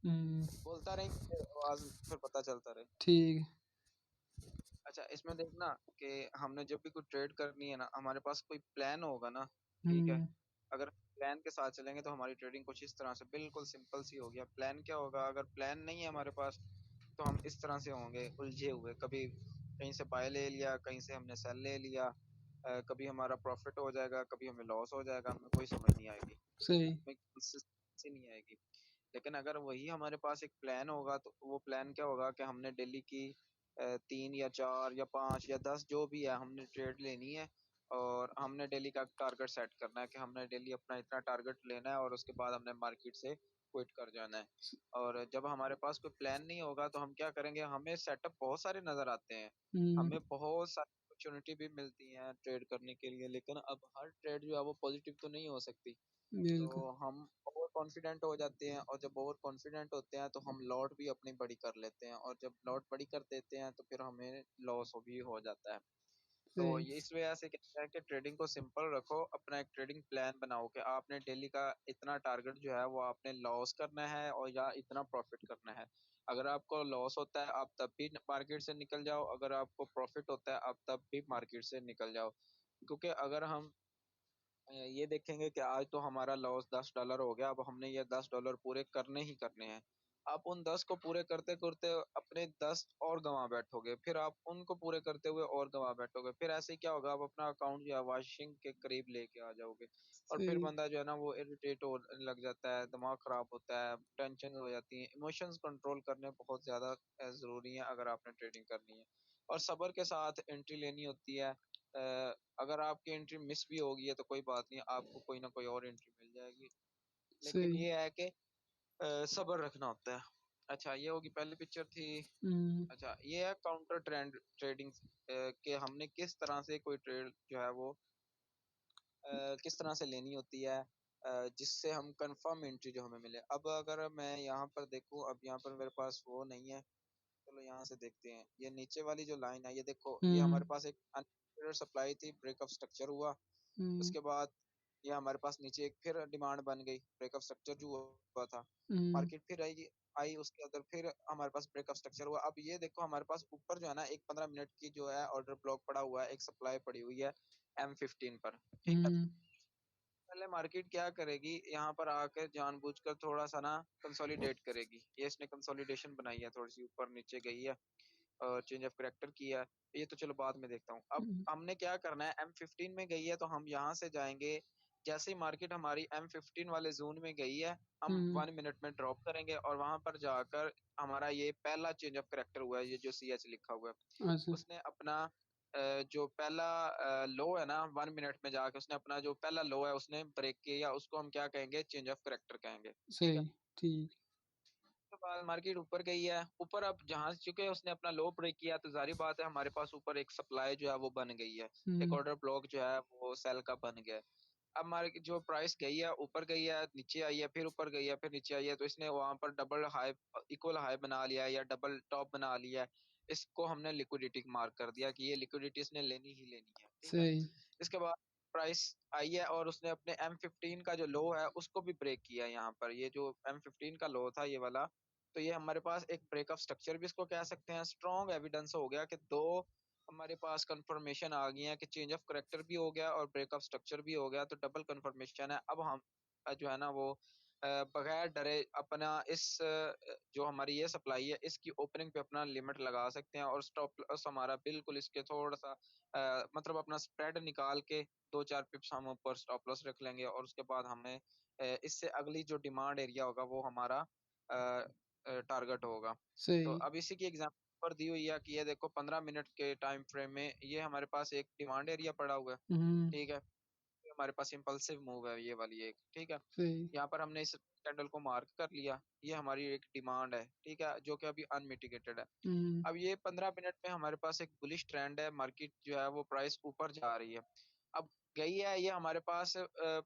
बोलता रहे आवाज फिर पता चलता रहे। ठीक। अच्छा इसमें देखना कि हमने जब भी कोई ट्रेड करनी है ना, हमारे पास कोई प्लान होगा ना, ठीक है। हम्म। अगर प्लान के साथ चलेंगे तो हमारी ट्रेडिंग कुछ इस तरह से बिल्कुल सिंपल सी होगी। अब प्लान क्या होगा, अगर प्लान नहीं है हमारे पास तो हम इस तरह से होंगे उलझे हुए, कभी कहीं से बाय ले लिया, कहीं से हमने सेल ले लिया, कभी हमारा प्रॉफिट हो जाएगा, कभी हमें लॉस हो जाएगा, हमें कोई समझ नहीं आएगी, सही। हमें कंसिस्टेंसी नहीं आएगी। लेकिन अगर वही हमारे पास एक प्लान होगा तो वो प्लान क्या होगा कि हमने डेली की 3 या 4 या 5 या 10 जो भी है हमने ट्रेड लेनी है, और हमने डेली का टारगेट सेट करना है कि हमने डेली अपना इतना टारगेट लेना है और उसके बाद हमने मार्केट से क्विट कर जाना है। और जब हमारे पास कोई प्लान नहीं होगा तो हम क्या करेंगे, हमें सेटअप बहुत सारे नजर आते हैं, हम्म। हमें बहुत सारी अपॉर्चुनिटी भी मिलती है ट्रेड करने के लिए, लेकिन अब हर ट्रेड जो है वो पॉजिटिव तो नहीं हो सकती। बिल्कुल। तो हम ओवर कॉन्फिडेंट हो जाते हैं, और जब ओवर कॉन्फिडेंट होते हैं तो हम लॉट भी अपनी बड़ी कर लेते हैं, और जब लॉट बड़ी कर देते हैं तो फिर हमें लॉस भी हो जाता है। तो सही। ये इस वजह से कहता है कि ट्रेडिंग को सिंपल रखो, अपना एक ट्रेडिंग प्लान बनाओ कि आपने डेली का इतना टारगेट जो है वो आपने लॉस करना है और या इतना प्रॉफिट करना है। अगर आपको लॉस होता है आप तब भी मार्केट से निकल जाओ, अगर आपको प्रॉफिट होता है आप तब भी मार्केट से निकल जाओ। क्योंकि अगर हम ये देखेंगे कि आज तो हमारा लॉस $10 हो गया, अब हमने ये $10 पूरे करने ही करने हैं। आप उन 10 को पूरे करते करते अपने 10 और गंवा बैठोगे, फिर आप उनको पूरे करते हुए और गंवा बैठोगे, फिर ऐसे ही क्या होगा, आप अपना अकाउंट जो है वॉशिंग के करीब लेके आ जाओगे। और फिर सही। बंदा जो है ना वो इरिटेट होने लग जाता है, दिमाग खराब होता है, टेंशन हो जाती है। इमोशंस कंट्रोल करने बहुत ज्यादा जरूरी है अगर आपने ट्रेडिंग करनी है, और सब्र के साथ एंट्री लेनी होती है। अगर आपकी एंट्री मिस भी होगी है तो कोई बात नहीं, आपको कोई ना कोई और एंट्री मिल जाएगी। लेकिन सही। ये है कि सब्र रखना होता है। अच्छा ये होगी पहली पिक्चर थी। हम्म। अच्छा ये है काउंटर ट्रेंड ट्रेडिंग, कि हमने किस तरह से कोई ट्रेड जो है वो किस तरह से लेनी होती है, जिससे हम कंफर्म एंट्री जो हमें मिले। अब अगर मैं यहाँ पर देखूँ, अब यहाँ पर मेरे पास वो नहीं है, चलो यहाँ से देखते हैं। ये नीचे वाली जो लाइन है ये देखो, ये हम्म। हमारे पास एक अनएक्सपेक्टेड सप्लाई थी, ब्रेकअप स्ट्रक्चर हुआ। हम्म। उसके बाद ये हमारे पास नीचे एक फिर डिमांड बन गई, ब्रेकअप स्ट्रक्चर जो हुआ था, हम्म। मार्केट फिर आई आई उसके अंदर फिर हमारे पास ब्रेकअप स्ट्रक्चर हुआ। अब ये देखो हमारे पास ऊपर जो है ना एक 15 मिनट की जो है ऑर्डर ब्लॉक पड़ा हुआ है, एक सप्लाई पड़ी हुई है M15 पर, ठीक है। हम्म। पहले मार्केट क्या करेगी, यहाँ पर आकर जानबूझकर थोड़ा सा ना कंसोलिडेट करेगी। ये इसने कंसोलिडेशन बनाई है, थोड़ी सी ऊपर नीचे गई है और चेंज ऑफ करेक्टर किया है। ये तो चलो बाद में देखता हूँ। अब हम्म। हमने क्या करना है, M15 में गई है तो हम यहाँ से जाएंगे। जैसे ही मार्केट हमारी M15 वाले जोन में गई है, हम हम्म। 1 मिनट में ड्रॉप करेंगे, और वहां पर जाकर हमारा ये पहला चेंज ऑफ करेक्टर हुआ है, ये जो CH लिखा हुआ है, अच्छा। उसने अपना जो पहला लो है ना 1 मिनट में जाके उसने अपना जो पहला लो है उसने ब्रेक किया, उसको हम क्या कहेंगे, चेंज ऑफ करेक्टर कहेंगे, ठीक है। सही। ठीक। उसके बाद मार्केट ऊपर गई है, ऊपर अब जहां से चुके उसने अपना लो ब्रेक किया तो जारी बात है हमारे पास ऊपर एक सप्लाई जो है वो बन गई है, एक हम्म। ऑर्डर ब्लॉक जो है वो सेल का बन गया है। अब मार्केट जो प्राइस गई है ऊपर गई है, नीचे आई है, फिर ऊपर गई है, फिर नीचे आई है, तो इसने वहां पर डबल हाई इक्वल हाई बना लिया है या डबल टॉप बना लिया है। इसको हमने लिक्विडिटी मार्क कर दिया कि ये लिक्विडिटी इसने लेनी ही लेनी है, ठीक है। सही। इसके बाद प्राइस आई है और उसने अपने M15 का जो लो है उसको भी ब्रेक किया है। यहाँ पर ये जो M15 का लो था ये वाला, तो ये हमारे पास एक ब्रेकअप स्ट्रक्चर भी इसको कह सकते हैं। स्ट्रॉन्ग एविडेंस हो गया कि दो हमारे पास कंफर्मेशन आ गई है कि चेंज ऑफ करेक्टर भी हो गया और ब्रेकअप स्ट्रक्चर भी हो गया, तो डबल कंफर्मेशन है। अब हम जो है ना वो बगैर डरे अपना इस जो हमारी ये सप्लाई है इसकी ओपनिंग पे अपना लिमिट लगा सकते हैं, और स्टॉप लॉस हमारा बिल्कुल इसके थोड़ा सा मतलब अपना स्प्रेड निकाल के 2-4 पिप्स हम ऊपर स्टॉप लॉस रख लेंगे, और उसके बाद हमें इससे अगली जो डिमांड एरिया होगा वो हमारा टारगेट होगा। तो सही। अब इसी की एग्जांपल पर दी हुई है कि ये देखो 15 मिनट के टाइम फ्रेम में ये हमारे पास एक डिमांड एरिया पड़ा हुआ है, हम्म। ठीक है। ये हमारे पास इम्पल्सिव मूव है ये वाली एक, ठीक है। सही। यहाँ पर हमने इस कैंडल को मार्क कर लिया, ये हमारी एक डिमांड है, ठीक है, जो कि अभी अनमिटिगेटेड है। हम्म। अब ये 15 मिनट में हमारे पास एक बुलिश ट्रेंड है, मार्केट जो है वो प्राइस ऊपर जा रही है। अब गई है ये हमारे पास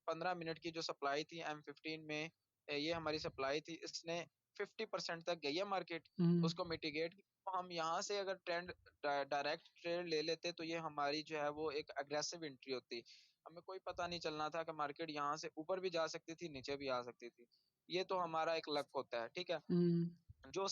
15 मिनट की जो सप्लाई थी M15 में, ये हमारी सप्लाई थी, इसने 50% तक गई है मार्केट, हम्म। उसको मिटिगेट। तो हम यहाँ से अगर ट्रेंड डायरेक्ट ट्रेड ले लेते तो ये हमारी जो है वो एक अग्रेसिव एंट्री होती। हमें कोई पता नहीं चलना था कि मार्केट यहाँ से ऊपर भी जा सकती थी नीचे भी आ सकती थी। ये तो हमारा एक लक होता है, ठीक है। हम्म, जो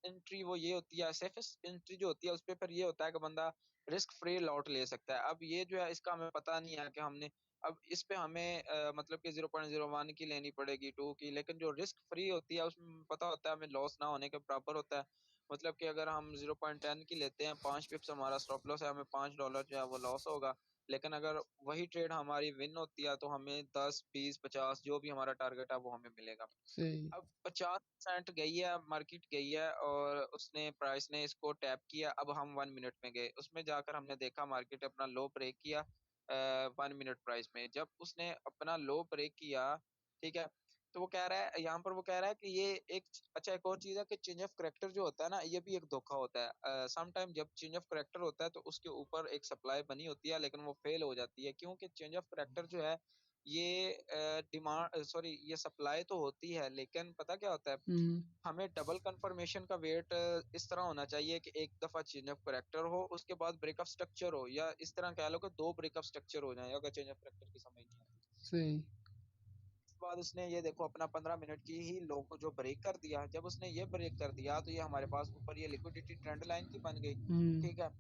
एंट्री वो ये होती है, सेफेस्ट एंट्री जो होती है उस पे फिर ये होता है कि बंदा रिस्क फ्री लॉट ले सकता है। अब ये जो है इसका हमें पता नहीं है कि हमने अब इस पे हमें मतलब कि 0.01 की लेनी पड़ेगी, 2 की, लेकिन जो रिस्क फ्री होती है उसमें पता होता है हमें लॉस ना होने के बराबर होता है। मतलब कि अगर हम 0.10 की लेते हैं, 5 पिप्स हमारा स्टॉप लॉस है, हमें $5 जो है वो लॉस होगा। लेकिन अगर वही ट्रेड हमारी विन होती है तो हमें 10, 20, 50 जो भी हमारा टारगेट है वो हमें मिलेगा। सही। अब 50% गई है, मार्केट गई है और उसने प्राइस ने इसको टैप किया। अब हम 1 मिनट में गए, उसमें जाकर हमने देखा मार्केट अपना लो ब्रेक किया 1 मिनट प्राइस में। जब उसने अपना लो ब्रेक किया, ठीक है, तो वो कह रहा है यहाँ पर, वो कह रहा है कि ये एक अच्छा एक और चीज है कि चेंज ऑफ करेक्टर जो होता है ना, ये भी एक धोखा होता है। सम टाइम जब चेंज ऑफ करेक्टर होता है तो उसके ऊपर एक सप्लाई बनी होती है लेकिन वो फेल हो जाती है, क्योंकि चेंज ऑफ करेक्टर जो है ये डिमांड सॉरी ये सप्लाई तो होती है, लेकिन पता क्या होता है, हम्म, हमें डबल कंफर्मेशन का वेट इस तरह होना चाहिए कि एक दफा चेंज ऑफ करेक्टर हो, उसके बाद ब्रेकअप स्ट्रक्चर हो, या इस तरह कह लो कि दो ब्रेकअप स्ट्रक्चर हो जाए अगर चेंज ऑफ करेक्टर की समझ नहीं आती। सही। उसके बाद उसने ये देखो अपना 15 मिनट की ही लो को जो ब्रेक कर दिया, जब उसने ये ब्रेक कर दिया तो ये हमारे पास ऊपर ये लिक्विडिटी ट्रेंड लाइन की बन गई, हम्म, ठीक है।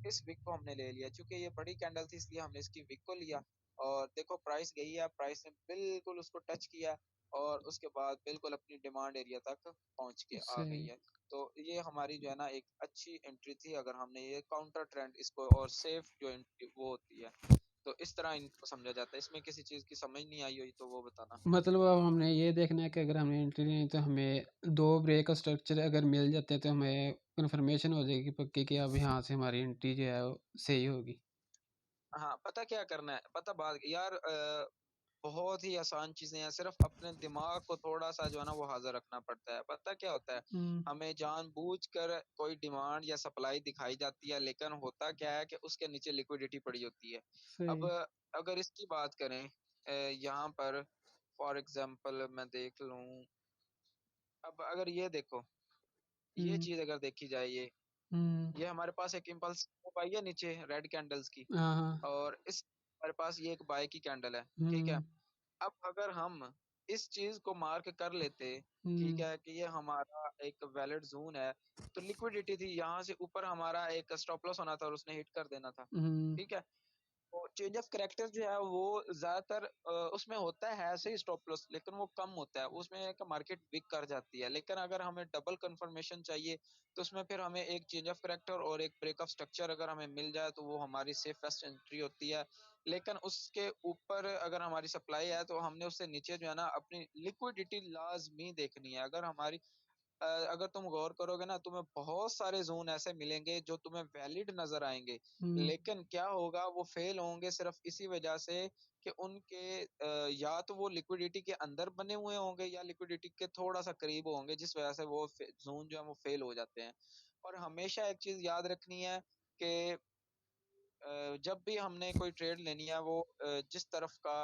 इस विक को हमने ले लिया क्योंकि ये बड़ी कैंडल थी, इसलिए हमने इसकी विक को लिया। और देखो प्राइस गई है, प्राइस ने बिल्कुल उसको टच किया और उसके बाद बिल्कुल अपनी डिमांड एरिया तक पहुंच के आ गई सही। है। तो ये हमारी जो है ना एक अच्छी एंट्री थी, अगर हमने ये काउंटर ट्रेंड इसको, और सेफ जो एंट्री वो होती है। तो इस तरह इनको समझा जाता है। इसमें किसी चीज की समझ नहीं आई हुई तो वो बताना। मतलब अब हमने ये देखना है कि अगर हमने एंट्री लेनी तो हमें दो ब्रेक स्ट्रक्चर अगर मिल जाते हैं तो हमें कंफर्मेशन हो जाएगी पक्की कि अब यहाँ से हमारी एंट्री जो है वो सही होगी। हाँ, पता क्या करना है, पता बात यार, बहुत ही आसान चीजें हैं, सिर्फ अपने दिमाग को थोड़ा सा जो है ना वो हाजिर रखना पड़ता है। पता क्या होता है, हम्म, हमें जानबूझकर कोई डिमांड या सप्लाई दिखाई जाती है, लेकिन होता क्या है कि उसके नीचे लिक्विडिटी पड़ी होती है। अब सही। अगर इसकी बात करें, यहाँ पर फॉर एग्जांपल मैं देख लूं, अब अगर ये देखो, ये हम्म, चीज अगर देखी जाए, हम्म, ये हमारे पास एक इम्पल्स आई है नीचे रेड कैंडल्स की, हाँ, हाँ, और इस हमारे पास ये एक बाय की कैंडल है, ठीक है। हम्म, अब अगर हम इस चीज को मार्क कर लेते, ठीक हम्म, है, कि ये हमारा एक वैलिड जोन है, तो लिक्विडिटी थी यहाँ से ऊपर, हमारा एक स्टॉप लॉस होना था और उसने हिट कर देना था, हम्म, ठीक है। तो चेंज ऑफ करेक्टर जो है वो ज्यादातर उसमें होता है ऐसे ही स्टॉप लॉस, लेकिन वो कम होता है उसमें, एक मार्केट वीक कर जाती है। लेकिन अगर हमें डबल कंफर्मेशन चाहिए तो उसमें फिर हमें एक चेंज ऑफ करेक्टर और एक ब्रेक ऑफ स्ट्रक्चर अगर हमें मिल जाए तो वो हमारी सेफेस्ट एंट्री होती है। लेकिन उसके ऊपर अगर हमारी सप्लाई है तो हमने उससे नीचे जो है ना अपनी लिक्विडिटी लाजमी देखनी है। अगर हमारी अगर तुम गौर करोगे ना, तुम्हें बहुत सारे जोन ऐसे मिलेंगे जो तुम्हें वैलिड नजर आएंगे, हम्म, लेकिन क्या होगा, वो फेल होंगे सिर्फ इसी वजह से कि उनके या तो वो लिक्विडिटी के अंदर बने हुए होंगे या लिक्विडिटी के थोड़ा सा करीब होंगे, जिस वजह से वो जोन जो है वो फेल हो जाते हैं। और हमेशा एक चीज याद रखनी है कि जब भी हमने कोई ट्रेड लेनी है, वो जिस तरफ का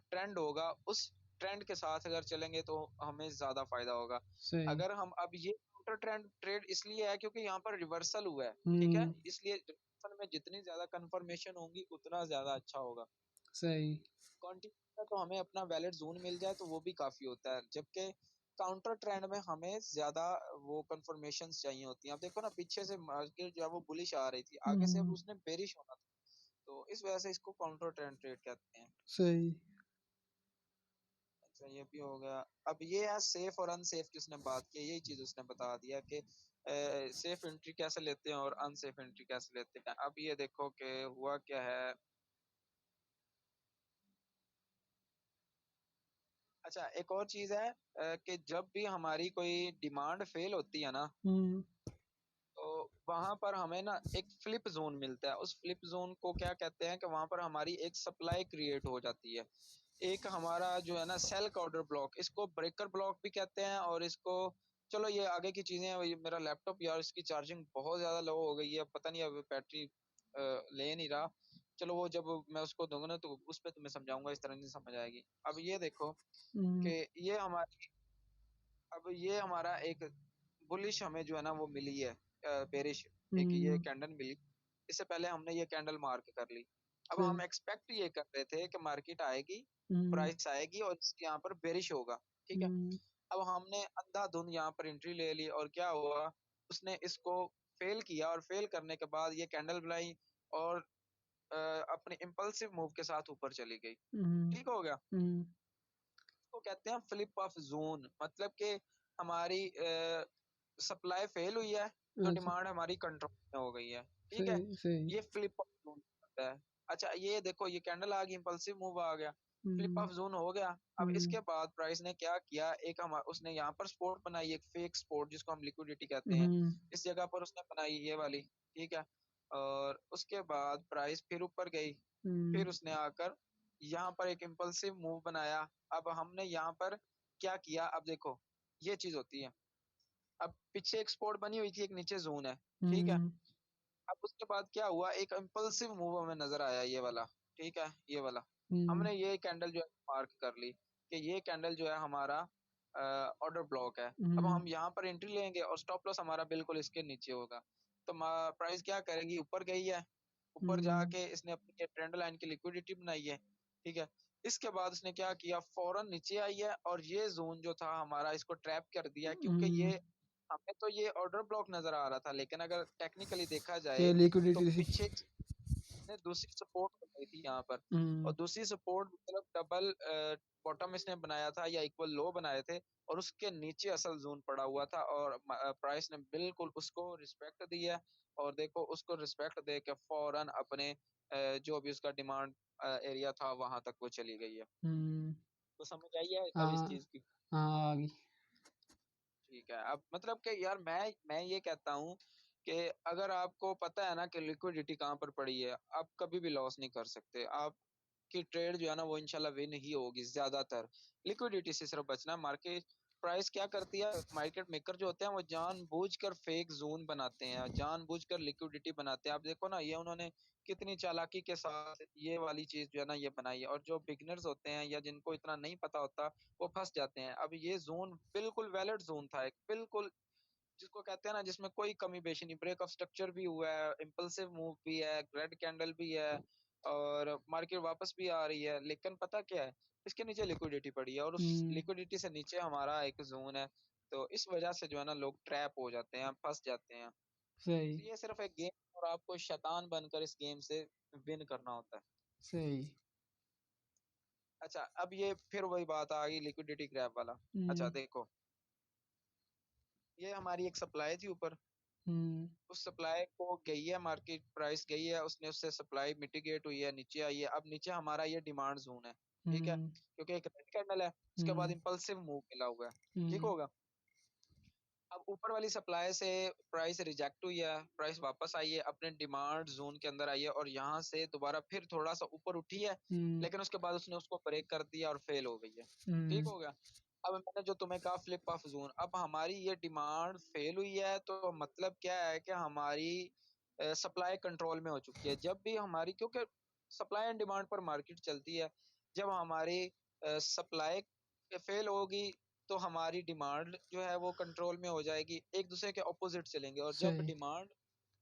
ट्रेंड होगा उस ट्रेंड के साथ अगर चलेंगे तो हमें ज्यादा फायदा होगा। सही। अगर हम अब ये काउंटर ट्रेंड ट्रेड इसलिए है क्योंकि यहाँ पर रिवर्सल हुआ है, ठीक है, हम्म, इसलिए रिवर्सल में जितनी ज्यादा कंफर्मेशन होंगी उतना ज्यादा अच्छा होगा। सही। क्वांटिटी का तो हमें अपना वैलिड जोन मिल जाए तो वो भी काफी होता है, जबकि काउंटर ट्रेंड में हमें ज्यादा वो कंफर्मेशन चाहिए होती हैं। अब देखो ना, पीछे से मार्केट जो है वो बुलिश आ रही थी, आगे से अब हम्म, उसने बेरिश होना था, तो इस वजह से इसको काउंटर ट्रेंड ट्रेड कहते हैं। सही। अच्छा, ये भी हो गया। अब ये है सेफ और अनसेफ की उसने बात की, यही चीज उसने बता दिया कि सेफ एंट्री कैसे लेते हैं और अनसेफ एंट्री कैसे लेते हैं। अब ये देखो कि हुआ क्या है। अच्छा, एक और चीज है कि जब भी हमारी कोई डिमांड फेल होती है ना, हम्म, तो वहां पर हमें ना एक फ्लिप जोन मिलता है। उस फ्लिप जोन को क्या कहते हैं कि वहां पर हमारी एक सप्लाई क्रिएट हो जाती है। एक हमारा जो है ना सेल का ऑर्डर ब्लॉक, इसको ब्रेकर ब्लॉक भी कहते हैं, और इसको, चलो ये आगे की चीजें हैं। ये मेरा लैपटॉप यार, इसकी चार्जिंग बहुत ज्यादा लो हो गई है, पता नहीं अब बैटरी ले नहीं रहा। चलो वो जब मैं उसको दूंगा ना तो उस पर तुम्हें समझाऊंगा, इस तरह नहीं समझ आएगी। अब ये देखो हम्म, कि ये हमारी, अब ये हमारा एक बुलिश हमें जो है ना वो मिली है, बेरिश एक ये हम्म, कैंडल मिली। इससे पहले हमने ये कैंडल मार्क कर ली, अब सही। हम एक्सपेक्ट ये कर रहे थे कि मार्केट आएगी, हम्म। प्राइस आएगी और इसके यहाँ पर बेरिश होगा, ठीक है। हम्म। अब हमने अंधाधुंध यहाँ पर एंट्री ले ली और क्या हुआ, उसने इसको फेल किया और फेल करने के बाद ये कैंडल बनाई और अपने इम्पल्सिव मूव के साथ ऊपर चली गई, हम्म। ठीक हो गया। हम्म। तो कहते हैं फ्लिप ऑफ जोन, मतलब कि हमारी सप्लाई फेल हुई है तो अच्छा। डिमांड हमारी कंट्रोल में हो गई है, ठीक है। सही सही। ये फ्लिप ऑफ जोन होता है। अच्छा ये देखो ये कैंडल आ गई, इम्पल्सिव मूव आ गया, फ्लिप हम्म। ऑफ जोन हो गया। अब हम्म। इसके बाद प्राइस ने क्या किया, एक हम उसने यहाँ पर सपोर्ट बनाई, एक फेक सपोर्ट जिसको हम लिक्विडिटी कहते हैं, हम्म। इस जगह पर उसने बनाई ये वाली, ठीक है। और उसके बाद प्राइस फिर ऊपर गई, हम्म। फिर उसने आकर यहाँ पर एक इम्पल्सिव मूव बनाया। अब हमने यहाँ पर क्या किया, अब देखो ये चीज होती है। अब पीछे एक स्पॉट बनी हुई थी, एक नीचे जोन है, ठीक है। हम्म। अब उसके बाद क्या हुआ, एक इम्पल्सिव मूव हमें नजर आया ये वाला, ठीक है, ये वाला। हम्म। हमने ये कैंडल जो है मार्क कर ली कि ये कैंडल जो है हमारा ऑर्डर ब्लॉक है। अब हम्म। हम यहाँ पर एंट्री लेंगे और स्टॉप लॉस हमारा बिल्कुल इसके नीचे होगा। तो प्राइस क्या करेगी, ऊपर गई है, ऊपर हम्म। जाके इसने अपनी ये ट्रेंड लाइन की लिक्विडिटी बनाई है, ठीक है। इसके बाद उसने क्या किया, फौरन नीचे आई है और ये जोन जो था हमारा इसको ट्रैप कर दिया, क्योंकि हम्म। ये हमें तो ये ऑर्डर ब्लॉक नजर आ रहा था, लेकिन अगर टेक्निकली देखा ये जाए तो लिक्विडिटी थी। पीछे ने दूसरी सपोर्ट बनाई थी यहाँ पर। और हम्म। दूसरी सपोर्ट मतलब डबल बॉटम इसने बनाया था या इक्वल लो बनाए थे, और उसके नीचे असल जोन पड़ा हुआ था और प्राइस ने बिल्कुल उसको रिस्पेक्ट दी है। और देखो उसको रिस्पेक्ट दे के फौरन अपने जो भी उसका डिमांड एरिया था वहां तक वो चली गई है। हम्म। तो समझ आई है अब इस हाँ। चीज की। हाँ आ गई। ठीक है, अब मतलब कि यार मैं ये कहता हूँ कि अगर आपको पता है ना कि लिक्विडिटी कहाँ पर पड़ी है, आप कभी भी लॉस नहीं कर सकते। आपकी ट्रेड जो है ना वो इंशाल्लाह विन ही होगी ज्यादातर। लिक्विडिटी से सिर्फ बचना। मार्केट प्राइस क्या करती है, मार्केट मेकर जो होते हैं वो जानबूझकर फेक जोन बनाते हैं, जानबूझकर लिक्विडिटी बनाते हैं। आप देखो ना ये उन्होंने कितनी चालाकी के साथ ये वाली चीज जो है ना ये बनाई है, और जो बिगनर्स होते हैं या जिनको इतना नहीं पता होता वो फंस जाते हैं। अब ये जोन बिल्कुल वैलिड जोन था, एक बिल्कुल जिसको कहते हैं ना जिसमें कोई कमी पेशी नहीं, ब्रेक ऑफ स्ट्रक्चर भी हुआ है, इम्पल्सिव मूव भी है, रेड कैंडल भी है, और मार्केट वापस भी आ रही है। लेकिन पता क्या है, इसके नीचे लिक्विडिटी पड़ी है और उस हम्म। लिक्विडिटी से नीचे हमारा एक जोन है। तो इस वजह से जो है ना लोग ट्रैप हो जाते हैं, फंस जाते हैं। सही। तो ये सिर्फ एक गेम और आपको शैतान बनकर इस गेम से विन करना होता है। सही। अच्छा अब ये फिर वही बात आ गई लिक्विडिटी क्रैप वाला। अच्छा हम्म। देखो ये हमारी एक सप्लाई थी ऊपर, हम्म। उस सप्लाई को गई है, मार्केट प्राइस गई है, उसने उससे सप्लाई मिटिगेट हुई है, नीचे आई है। अब नीचे हमारा ये डिमांड जोन है, ठीक है, हम्म। क्योंकि एक रेड कैंडल है, उसके बाद हम्म। इंपल्सिव मूव मिला हुआ है, ठीक हम्म। होगा। अब ऊपर वाली सप्लाई से प्राइस रिजेक्ट हुई है, प्राइस वापस आई है, अपने डिमांड जोन के अंदर आई है और यहाँ से दोबारा फिर थोड़ा सा ऊपर उठी है, हम्म। लेकिन उसके बाद उसने उसको ब्रेक कर दिया और फेल हो गई है, ठीक हम्म। हो गया। अब मैंने जो तुम्हें कहा फ्लिप ऑफ जोन, अब हमारी ये डिमांड फेल हुई है तो मतलब क्या है कि हमारी सप्लाई कंट्रोल में हो चुकी है। जब भी हमारी, क्योंकि सप्लाई एंड डिमांड पर मार्केट चलती है, जब हमारी सप्लाई फेल होगी तो हमारी डिमांड जो है वो कंट्रोल में हो जाएगी, एक दूसरे के ऑपोजिट चलेंगे। और जब सही। डिमांड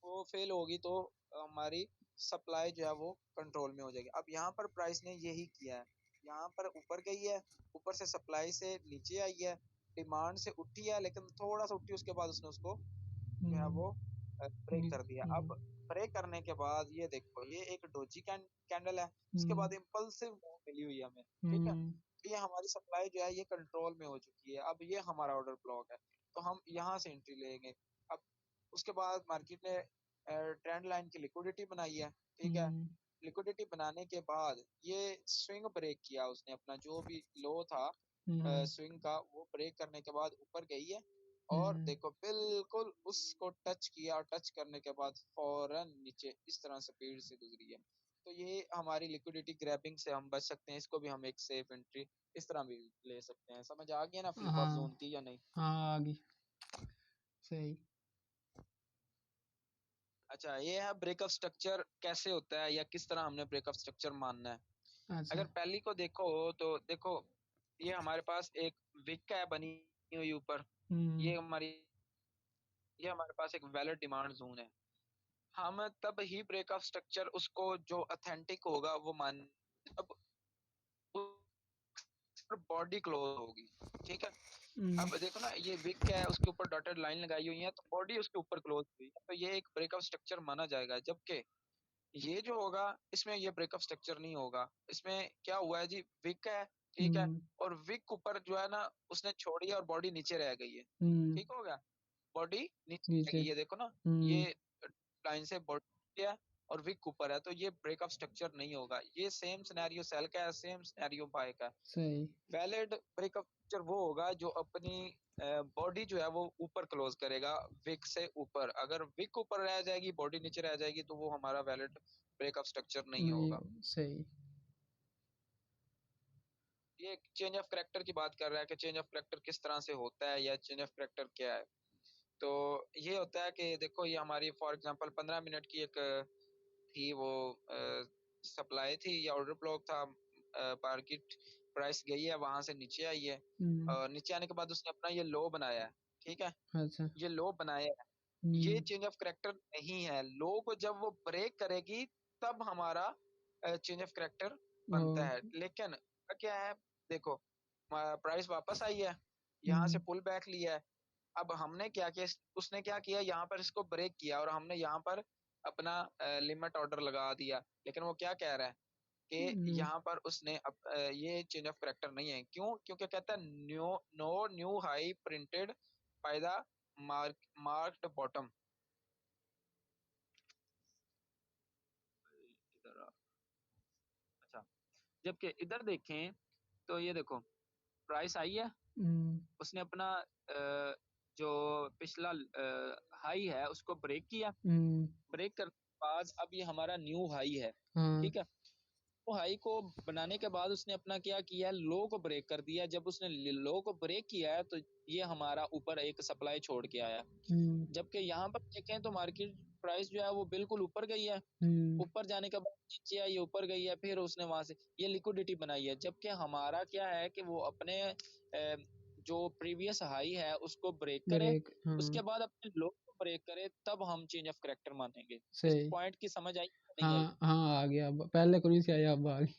वो फेल होगी तो हमारी सप्लाई जो है वो कंट्रोल में हो जाएगी। अब यहाँ पर प्राइस ने यही किया है, यहाँ पर ऊपर गई है, ऊपर से सप्लाई से नीचे आई है, डिमांड से उठी है, लेकिन थोड़ा सा उठी, उसके बाद उसने उसको जो है हम्म। वो ब्रेक कर दिया। अब ब्रेक करने के बाद ये देखो ये एक डोजी कैंडल है, उसके हम्म। बाद इम्पल्सिव मूव मिली हुई है हमें, ठीक है। हम्म। तो ये हमारी सप्लाई जो है ये कंट्रोल में हो चुकी है, अब ये हमारा ऑर्डर ब्लॉक है, तो हम यहाँ से एंट्री लेंगे। अब उसके बाद मार्केट ने ट्रेंड लाइन की लिक्विडिटी बनाई है, ठीक है। हम्म। लिक्विडिटी बनाने के बाद ये स्विंग ब्रेक किया उसने, अपना जो भी लो था हम्म। स्विंग का वो ब्रेक करने के बाद ऊपर गई है, और हम्म। देखो बिल्कुल उसको टच किया, और टच करने के बाद फौरन नीचे इस तरह स्पीड से गुजरी है। तो ये हमारी लिक्विडिटी ग्रैबिंग से हम बच सकते हैं, इसको भी हम एक सेफ एंट्री इस तरह भी ले सकते हैं। समझ आ गया ना फ्लिप ऑफ हाँ। जोन की या नहीं? हाँ आ गई। सही। अच्छा ये है ब्रेकअप स्ट्रक्चर कैसे होता है या किस तरह हमने ब्रेकअप स्ट्रक्चर मानना है। अच्छा। अगर पहली को देखो तो देखो ये हमारे पास एक विक है बनी हुई ऊपर, हम्म। ये हमारी ये हमारे पास एक वैलिड डिमांड जोन है। हम तब ही ब्रेक ऑफ स्ट्रक्चर उसको जो ऑथेंटिक होगा वो मान, जब बॉडी क्लोज होगी। ठीक है, हम्म, अब देखो ना ये विक है, उसके ऊपर डॉटेड लाइन लगाई हुई है, तो बॉडी उसके ऊपर क्लोज हुई है, तो ये एक ब्रेक ऑफ स्ट्रक्चर माना जाएगा। जबकि ये जो होगा इसमें ये ब्रेक ऑफ स्ट्रक्चर नहीं होगा। इसमें क्या हुआ है जी, विक है, ठीक है, हम्म, और विक ऊपर जो है ना उसने छोड़ी है और बॉडी नीचे रह गई है। हम्म, ठीक हो गया, बॉडी नीचे रह नीचे, गई है, देखो ना हम्म, ये लाइन से बॉडी है और विक ऊपर है, तो ये ब्रेक ऑफ स्ट्रक्चर नहीं होगा। ये सेम सिनेरियो सेल का है, सेम सिनेरियो बाय का है। सही, वैलिड ब्रेक ऑफ स्ट्रक्चर वो होगा जो अपनी बॉडी जो है वो ऊपर क्लोज करेगा, विक से ऊपर। अगर विक ऊपर रह जाएगी, बॉडी नीचे रह जाएगी, तो वो हमारा वैलिड ब्रेक ऑफ स्ट्रक्चर नहीं नहीं, होगा। सही, ये चेंज ऑफ करेक्टर की बात कर रहा है कि चेंज ऑफ करेक्टर किस तरह से होता है या चेंज ऑफ करेक्टर क्या है। तो ये होता है कि देखो ये हमारी फॉर एग्जांपल 15 मिनट की एक थी वो सप्लाई थी या ऑर्डर ब्लॉक था, मार्केट प्राइस गई है वहां से नीचे आई है, हम्म, नीचे आने के बाद उसने अपना ये लो बनाया है। ठीक है, अच्छा, ये लो बनाया है, ये हम्म, चेंज ऑफ करेक्टर नहीं है। लो को जब वो ब्रेक करेगी तब हमारा चेंज ऑफ करेक्टर ओ, बनता है। लेकिन क्या है, देखो प्राइस वापस आई है, यहाँ से हम्म, पुल बैक लिया है। अब हमने क्या किया, उसने क्या किया, यहाँ पर इसको ब्रेक किया और हमने यहाँ पर अपना लिमिट ऑर्डर लगा दिया। लेकिन वो क्या कह रहा है कि हम्म, यहाँ पर उसने ये चेंज ऑफ करेक्टर नहीं है। क्यों? क्योंकि कहता है new no new high printed by the marked bottom. इधर अच्छा, जबकि इधर देखें तो ये देखो प्राइस आई है, हम्म, उसने अपना जो पिछला हाई है उसको ब्रेक किया। हम्म, ब्रेक करने के बाद अब ये हमारा न्यू हाई है। हाँ, ठीक है, तो हाई को बनाने के बाद उसने अपना क्या किया, लो को ब्रेक कर दिया। जब उसने लो को ब्रेक किया है तो ये हमारा ऊपर एक सप्लाई छोड़ के आया। हम्म, जबकि यहाँ पर देखें तो मार्केट प्राइस जो है वो बिल्कुल ऊपर गई है, हम्म, ऊपर जाने के बाद नीचे आई, ऊपर गई है, फिर उसने वहां से ये लिक्विडिटी बनाई है। जबकि हमारा क्या है कि वो अपने जो प्रीवियस हाई है उसको ब्रेक करे, ब्रेक, हाँ, उसके बाद अपने लो को ब्रेक करे, तब हम चेंज ऑफ करेक्टर मानेंगे। इस सही, पॉइंट की समझ आई या नहीं आई? हाँ, हाँ, आ गया, अब पहले को नहीं से आया, अब आ गई,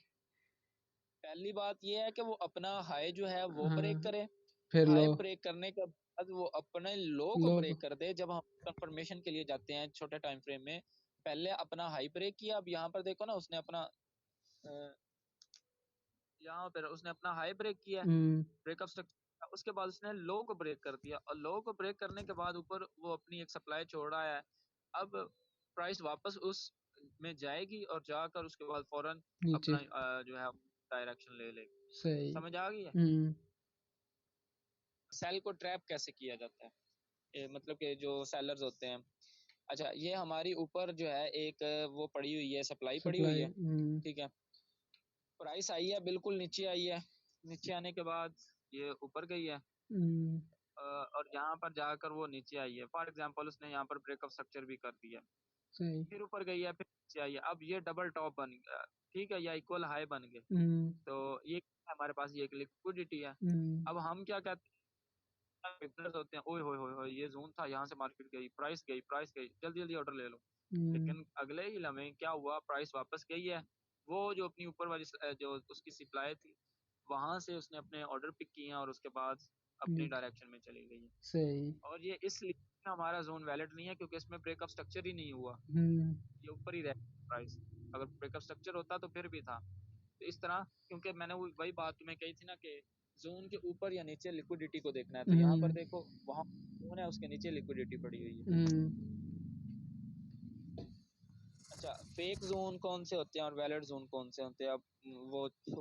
पहली बात ये है कि वो अपना हाई जो है वो ब्रेक हाँ, करे, फिर लो, हाई ब्रेक करने के बाद वो अपने लो को लो, ब्रेक कर दे। जब हम कंफर्मेशन के लिए जाते हैं छोटे टाइम फ्रेम में, पहले अपना हाई ब्रेक किया। अब यहाँ पर देखो ना उसने अपना यहाँ पर उसने अपना हाई ब्रेक किया, हम्म, ब्रेकअप स्ट्रक्चर, उसके बाद उसने लो को ब्रेक कर दिया, और लो को ब्रेक करने के बाद ऊपर वो अपनी एक सप्लाई छोड़ रहा है। अब प्राइस वापस उस में जाएगी और जाकर उसके बाद फौरन नीचे, अपना जो है डायरेक्शन ले लेगी। सही, समझ आ गई है? हम्म, सेल को ट्रैप कैसे किया जाता है, मतलब कि जो सेलर्स होते हैं। अच्छा, ये हमारी ऊपर जो है एक वो पड़ी हुई है, सप्लाई पड़ी हुई सप्लाई, है। ठीक है, प्राइस आई है, बिल्कुल नीचे आई है, नीचे आने के बाद ये ऊपर गई है, हम्म, और यहाँ पर जाकर वो नीचे आई है। फॉर एग्जांपल उसने यहाँ पर ब्रेकअप स्ट्रक्चर भी कर दिया, सही, फिर ऊपर गई है, फिर नीचे आई है। अब ये डबल टॉप बन गया, ठीक है, या इक्वल हाई बन गए। हम्म, तो ये हमारे पास ये एक लिक्विडिटी है। हम्म, अब हम क्या कहते हैं, ट्रेडर्स होते हैं, ओए होए होए होए ये जोन था, यहाँ से मार्केट गई, प्राइस गई, जल्दी जल्दी ऑर्डर ले लो। हम्म, लेकिन अगले ही लम्हे क्या हुआ, प्राइस वापस गई है, वो जो अपनी ऊपर वाली जो उसकी सप्लाई थी वहां से उसने अपने ऑर्डर पिक किए हैं और उसके बाद अपनी निक, डायरेक्शन में चली गई है। सही, और ये इसलिए हमारा जोन वैलिड नहीं है क्योंकि इसमें ब्रेकअप स्ट्रक्चर ही नहीं हुआ, हम्म, ये ऊपर ही रह प्राइस। अगर ब्रेकअप स्ट्रक्चर होता तो फिर भी था। तो इस तरह, क्योंकि मैंने वही बात तुम्हें कही थी ना कि जोन के ऊपर या नीचे लिक्विडिटी को देखना है, तो यहाँ पर हम्म, देखो वहां जोन है उसके नीचे लिक्विडिटी पड़ी हुई है। हम्म, अच्छा, फेक जोन कौन से होते हैं और वैलिड जोन कौन से होते हैं, अब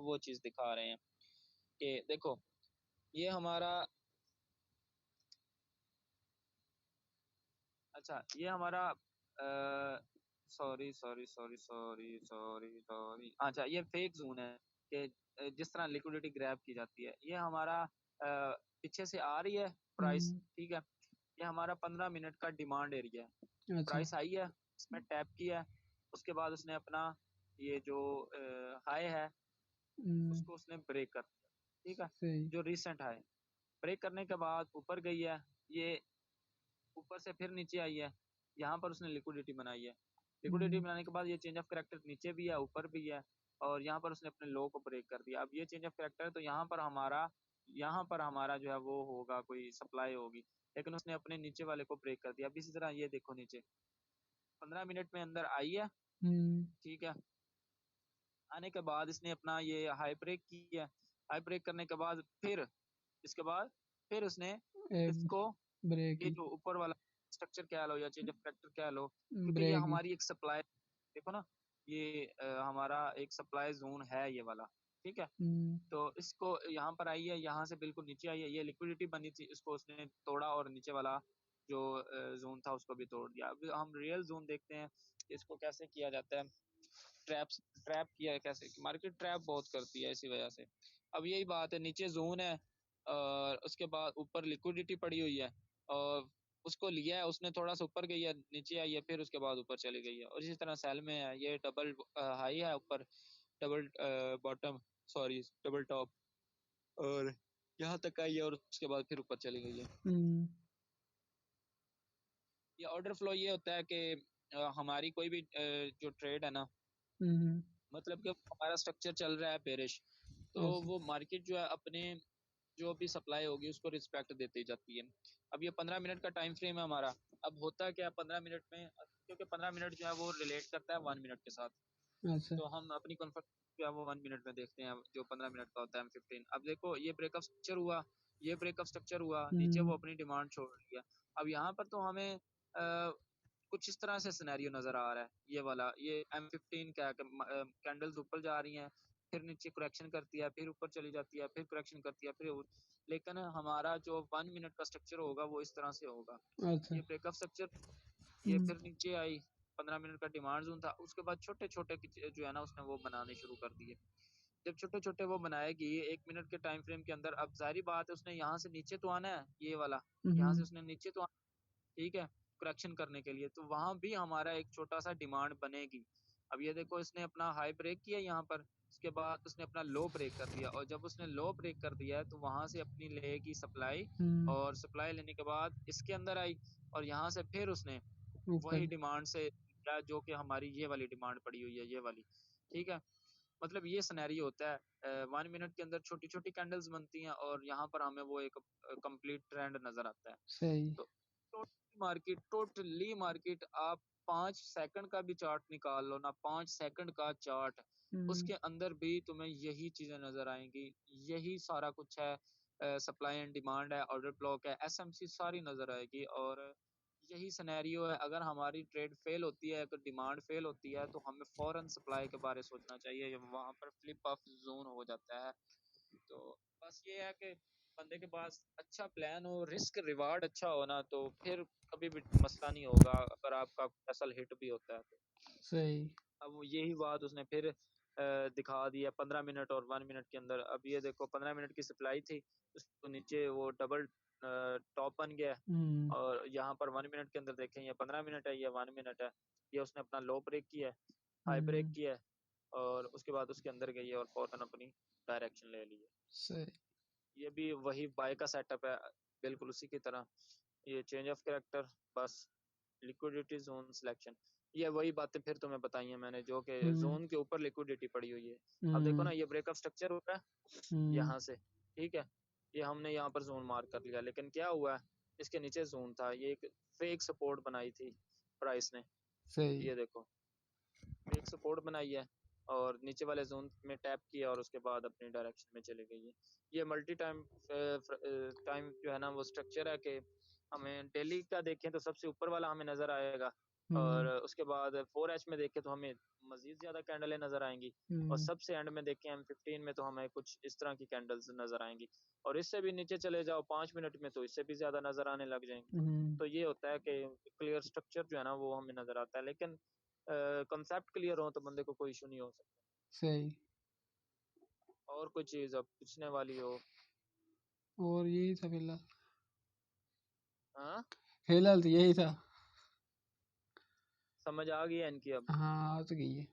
वो चीज दिखा रहे हैं कि देखो ये हमारा, अच्छा ये हमारा sorry sorry sorry sorry sorry sorry, अच्छा ये फेक जोन है कि जिस तरह लिक्विडिटी ग्रैब की जाती है, ये हमारा पीछे से आ रही है प्राइस। हम्म, ठीक है, ये हमारा 15 मिनट का डिमांड एरिया है। अच्छा, प्राइस आई है, इसमें टैप किया है, उसके बाद उसने अपना ये जो हाई है हम्म, उसको उसने ब्रेक कर दिया। ठीक है, सही, जो रिसेंट हाई ब्रेक करने के बाद ऊपर गई है, ये ऊपर से फिर नीचे आई है, यहाँ पर उसने लिक्विडिटी बनाई है। लिक्विडिटी बनाने के बाद ये चेंज ऑफ कैरेक्टर नीचे भी है ऊपर भी है, और यहाँ पर उसने अपने लो को ब्रेक कर दिया। अब ये चेंज ऑफ कैरेक्टर है, तो यहाँ पर हमारा जो है वो होगा, कोई सप्लाई होगी, लेकिन उसने अपने नीचे वाले को ब्रेक कर दिया। अब इसी तरह ये देखो नीचे 15 मिनट में अंदर आई है, ठीक है। आने के बाद इसने अपना ये हाई ब्रेक किया। हाई ब्रेक करने के बाद फिर इसके बाद फिर उसने इसको ब्रेक ये जो ऊपर वाला स्ट्रक्चर कह लो या चेंज ऑफ कैरेक्टर कह लो, क्योंकि ये ब्रेक हमारी एक सप्लाई, देखो ना, ये हमारा एक सप्लाई जोन है ये वाला, ठीक है। तो इसको यहाँ पर आई है, यहाँ से बिल्कुल नीचे आई है, ये लिक्विडिटी बनी थी, इसको उसने तोड़ा और नीचे वाला जो जोन था उसको भी तोड़ दिया। अब हम रियल जोन देखते हैं इसको कैसे किया जाता है। ट्रैप किया है कैसे, मार्केट ट्रैप बहुत करती है इसी वजह से। अब यही बात है, नीचे जोन है और उसके बाद ऊपर लिक्विडिटी पड़ी हुई है, और उसको लिया है उसने, थोड़ा सा ऊपर गई है, नीचे आई है, फिर उसके बाद ऊपर चली गई है। और इसी तरह सेल में है, ये डबल हाई है ऊपर, double bottom, sorry double top, और यहाँ तक आई है और उसके बाद फिर ऊपर चली गई है। ये ऑर्डर फ्लो ये होता है कि हमारी कोई भी जो ट्रेड है ना, मतलब कि हमारा स्ट्रक्चर चल रहा है बेरिश, तो वो मार्केट जो है अपने जो भी सप्लाई होगी उसको रिस्पेक्ट देती जाती है। अब ये 15 मिनट का टाइम फ्रेम है हमारा। अब होता है क्या 15 मिनट में, क्योंकि 15 मिनट जो है वो रिलेट करता है 1 मिनट के साथ, तो हम अपनी कन्फर्म जो है वो 1 मिनट में देखते हैं, जो 15 मिनट का होता है M15। अब देखो ये ब्रेकअप स्ट्रक्चर हुआ, ये ब्रेकअप स्ट्रक्चर हुआ, नीचे वो अपनी डिमांड छोड़ रही है। अब यहाँ पर तो हमें कुछ इस तरह से सिनेरियो नजर आ रहा है, ये वाला, ये M15 क्या कैंडल्स ऊपर जा रही हैं, फिर नीचे करेक्शन करती है, फिर ऊपर चली जाती है, फिर करेक्शन करती है, फिर लेकिन हमारा जो 1 मिनट का स्ट्रक्चर होगा वो इस तरह से होगा। ये ब्रेकअप स्ट्रक्चर, ये फिर नीचे आई, 15 मिनट का डिमांड जोन था, उसके बाद छोटे छोटे जो है ना उसने वो बनाने शुरू कर दिए। जब छोटे छोटे वो बनाएगी 1 मिनट के टाइम फ्रेम के अंदर, अब जाहिर बात है उसने यहाँ से नीचे तो आना है, ये वाला यहाँ से उसने नीचे तो आना, ठीक है, करेक्शन करने के लिए, तो वहां भी हमारा एक छोटा सा डिमांड बनेगी। अब ये देखो इसने अपना हाई ब्रेक किया यहाँ पर, उसके बाद उसने अपना लो ब्रेक कर दिया, और जब उसने लो ब्रेक कर दिया है तो वहां से अपनी लेगी सप्लाई, और सप्लाई लेने के बाद इसके अंदर आई, और यहाँ से फिर उसने वही डिमांड से या जो कि हमारी ये वाली डिमांड पड़ी हुई है, ये वाली, ठीक है। मतलब ये सिनेरियो होता है, 1 मिनट के अंदर छोटी छोटी कैंडल्स बनती हैं, और यहाँ पर हमें वो एक कंप्लीट ट्रेंड नजर आता है। सही। तो टोटली मार्केट आप 5 सेकंड का भी चार्ट निकाल लो ना, 5 सेकंड का चार्ट, उसके अंदर भी तुम्हें यही चीजें नजर आएंगी, यही सारा कुछ है। सप्लाई एंड डिमांड है, ऑर्डर ब्लॉक है, एसएमसी सारी नजर आएगी, और यही सिनेरियो है। अगर हमारी ट्रेड फेल होती है, अगर डिमांड फेल होती है, तो हमें फौरन सप्लाई के बारे सोचना चाहिए, वहां पर फ्लिप ऑफ जोन हो जाता है। तो बस ये है कि बंदे के पास अच्छा प्लान हो, रिस्क रिवार्ड अच्छा हो ना, तो फिर कभी भी मसला नहीं होगा, अगर आपका असल हिट भी होता है तो। सही। अब यही बात उसने फिर दिखा दिया 15 मिनट और 1 मिनट के अंदर। अब ये देखो 15 मिनट की सप्लाई थी, उसको नीचे वो डबल टॉप बन गया, और यहाँ पर 1 मिनट के अंदर देखें, ये 15 मिनट है, ये 1 मिनट है, ये उसने अपना लो ब्रेक किया है, हाई ब्रेक किया है, और उसके बाद उसके अंदर गई है और फौरन अपनी डायरेक्शन ले ली है। ये भी वही बाय का सेटअप है, बिल्कुल उसी की तरह। ये चेंज ऑफ कैरेक्टर, बस लिक्विडिटी जोन सिलेक्शन, ये वही बातें फिर तुम्हें बताई हैं मैंने, जो कि जोन के ऊपर लिक्विडिटी पड़ी हुई है। अब देखो ना ये ब्रेकअप स्ट्रक्चर हो रहा है यहाँ से, ठीक है, ये हमने यहाँ पर जोन मार्क कर लिया, लेकिन क्या हुआ, इसके नीचे जोन था, ये एक फेक सपोर्ट बनाई थी प्राइस ने, सही। ये देखो फेक सपोर्ट बनाई है, और नीचे वाले जोन में टैप किया, और उसके बाद अपनी डायरेक्शन में चली गई है। ये मल्टी टाइम टाइम जो है ना वो स्ट्रक्चर है कि हमें डेली का देखें तो सबसे ऊपर वाला हमें नजर आएगा, और उसके बाद 4H में देखें तो हमें मजीद ज्यादा कैंडलें नजर आएंगी, और सबसे एंड में देखें M15 में तो हमें कुछ इस तरह की कैंडल्स नजर आएंगी, और इससे भी नीचे चले जाओ 5 मिनट में तो इससे भी ज्यादा नजर आने लग जाएंगी। तो ये होता है कि क्लियर स्ट्रक्चर जो है ना वो हमें नजर आता है, लेकिन कंसेप्ट क्लियर हो तो बंदे को कोई इशू नहीं हो सकता। सही। और कोई चीज अब पूछने वाली हो? और यही था फिलहाल। हाँ, फिलहाल तो यही था। समझ आ गई है इनकी अब? हाँ, आ तो गई है।